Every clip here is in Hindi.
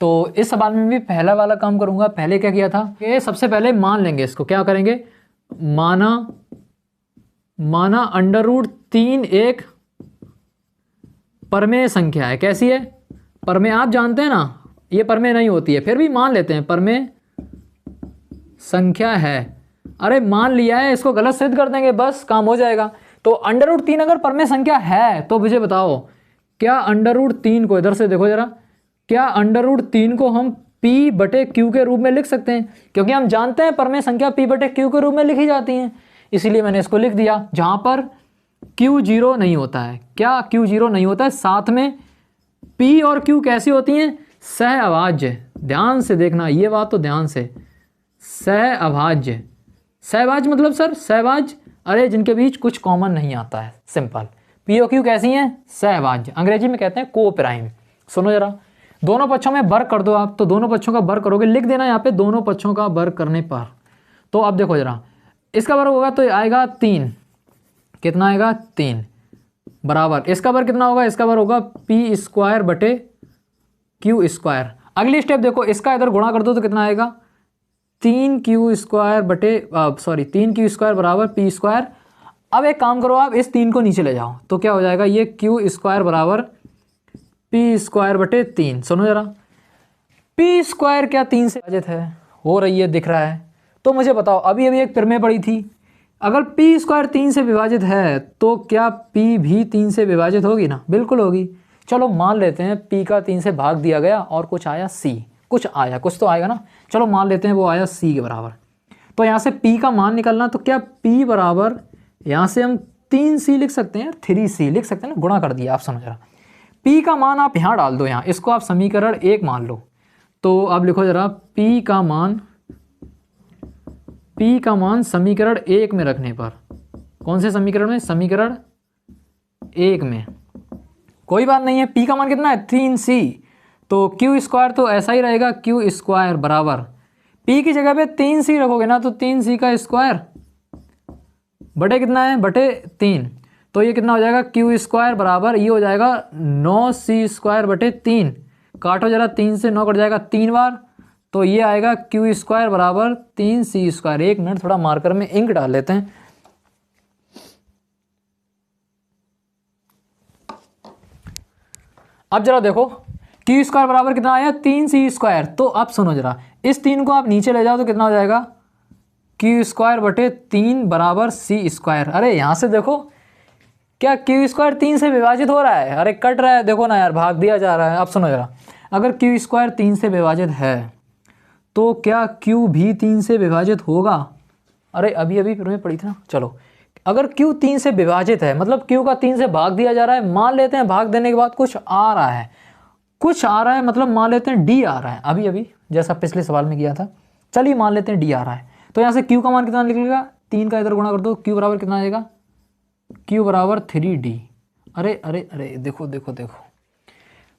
तो इस सवाल में भी पहला वाला काम करूंगा। पहले क्या किया था कि सबसे पहले मान लेंगे इसको, क्या करेंगे, माना √3 एक परमेय संख्या है। कैसी है, परमेय, आप जानते हैं ना ये परमेय नहीं होती है, फिर भी मान लेते हैं परमेय संख्या है। अरे मान लिया है, इसको गलत सिद्ध कर देंगे, बस काम हो जाएगा। तो √3 अगर परमेय संख्या है तो मुझे बताओ क्या √3 को, इधर से देखो जरा, क्या √3 को हम P/Q के रूप में लिख सकते हैं? क्योंकि हम जानते हैं परमेय संख्या P/Q के रूप में लिखी जाती हैं, इसीलिए मैंने इसको लिख दिया। जहां पर Q 0 नहीं होता है, क्या Q 0 नहीं होता है, साथ में P और Q कैसी होती हैं, सहअभाज्य। ध्यान से देखना ये बात, तो ध्यान से, सहअभाज्य। सहभाज्य मतलब सर, सहभाज्य, अरे जिनके बीच कुछ कॉमन नहीं आता है, सिंपल। P और Q कैसी हैं, सहभाज्य, अंग्रेजी में कहते हैं को प्राइम। सुनो जरा, दोनों पक्षों में वर्ग कर दो आप, तो दोनों पक्षों का वर्ग करोगे, लिख देना यहाँ पे दोनों पक्षों का वर्ग करने पर। तो अब देखो जरा, इसका वर्ग होगा तो आएगा 3, कितना आएगा 3, बराबर इसका वर्ग कितना होगा, इसका वर्ग होगा P²/Q²। अगली स्टेप देखो, इसका इधर गुणा कर दो तो कितना आएगा, 3Q² बराबर P²। अब एक काम करो, आप इस 3 को नीचे ले जाओ तो क्या हो जाएगा, ये Q² बराबर P²/3। सुनो जरा, P² क्या 3 से विभाजित है, हो रही है, दिख रहा है। तो मुझे बताओ, अभी अभी एक प्रमेय पड़ी थी, अगर P² 3 से विभाजित है तो क्या P भी 3 से विभाजित होगी ना, बिल्कुल होगी। चलो मान लेते हैं P का 3 से भाग दिया गया और कुछ आया C, कुछ तो आएगा ना, चलो मान लेते हैं वो आया C के बराबर। तो यहाँ से P का मान निकलना, तो क्या P बराबर, यहाँ से हम 3C लिख सकते हैं, 3C लिख सकते हैं ना, गुणा कर दिया। आप समझ रहा, P का मान आप यहाँ डाल दो, यहाँ इसको आप समीकरण 1 मान लो। तो अब लिखो जरा, P का मान समीकरण 1 में रखने पर, कौन से समीकरण में, समीकरण 1 में, कोई बात नहीं है, P का मान कितना है 3C, तो Q² तो ऐसा ही रहेगा, Q² बराबर P की जगह पे 3C रखोगे ना, तो 3C का स्क्वायर बटे कितना है, बटे 3, तो ये कितना हो जाएगा, Q² बराबर ये हो जाएगा 9C²/3। काटो जरा, 3 से 9 कट जाएगा 3 बार, तो ये आएगा Q² बराबर 3C²। 1 मिनट, थोड़ा मार्कर में इंक डाल लेते हैं। अब जरा देखो, Q² बराबर कितना आया, 3C²। तो अब सुनो जरा, इस 3 को आप नीचे ले जाओ तो कितना हो जाएगा, Q²/3 बराबर C²। अरे यहाँ से देखो, क्या Q² 3 से विभाजित हो रहा है, अरे कट रहा है, देखो ना यार, भाग दिया जा रहा है। अब सुनो जरा, अगर Q² 3 से विभाजित है तो क्या Q भी 3 से विभाजित होगा, अरे अभी अभी फिर में पड़ी थी ना। चलो, अगर Q 3 से विभाजित है मतलब Q का 3 से भाग दिया जा रहा है, मान लेते हैं भाग देने के बाद कुछ आ रहा है, मतलब मान लेते हैं D आ रहा है, अभी अभी जैसा पिछले सवाल में किया था। चलिए मान लेते हैं D आ रहा है, तो यहाँ से Q का मान कितना निकलेगा, 3 का इधर गुणा कर दो, Q बराबर कितना आएगा, Q बराबर 3D। अरे अरे अरे देखो देखो देखो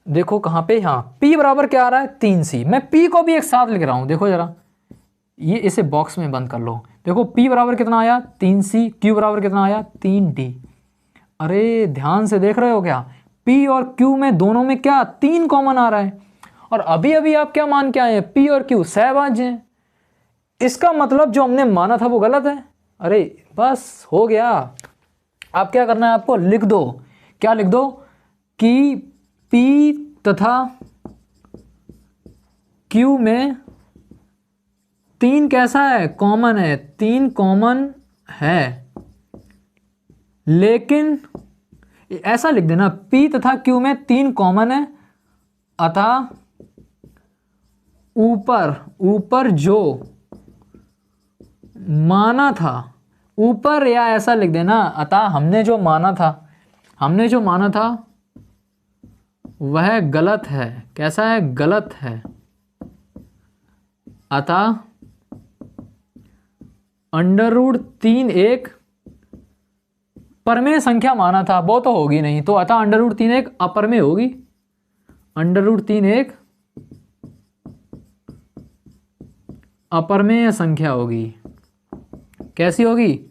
देखो कहाँ पे, हाँ, P बराबर क्या आ रहा है, 3C। मैं P को भी एक साथ लिख रहा हूँ, देखो जरा, ये इसे बॉक्स में बंद कर लो। देखो P बराबर कितना आया, 3C, Q बराबर कितना आया, 3D। अरे ध्यान से देख रहे हो क्या, P और Q में दोनों में क्या 3 कॉमन आ रहा है, और अभी अभी आप क्या मान के आए हैं, P और Q सहभाज्य हैं। इसका मतलब जो हमने माना था वो गलत है। अरे बस हो गया। आप क्या करना है, आपको लिख दो, क्या लिख दो कि P तथा Q में 3 कैसा है, कॉमन है, 3 कॉमन है, लेकिन ऐसा लिख देना, P तथा Q में 3 कॉमन है, अतः ऊपर जो माना था, ऊपर, या ऐसा लिख देना, अतः हमने जो माना था वह गलत है। कैसा है, गलत है, अतः √3 एक परमेय संख्या माना था, वो तो होगी नहीं, तो अतः √3 एक अपरमेय होगी, √3 एक अपरमेय संख्या होगी। कैसी होगी,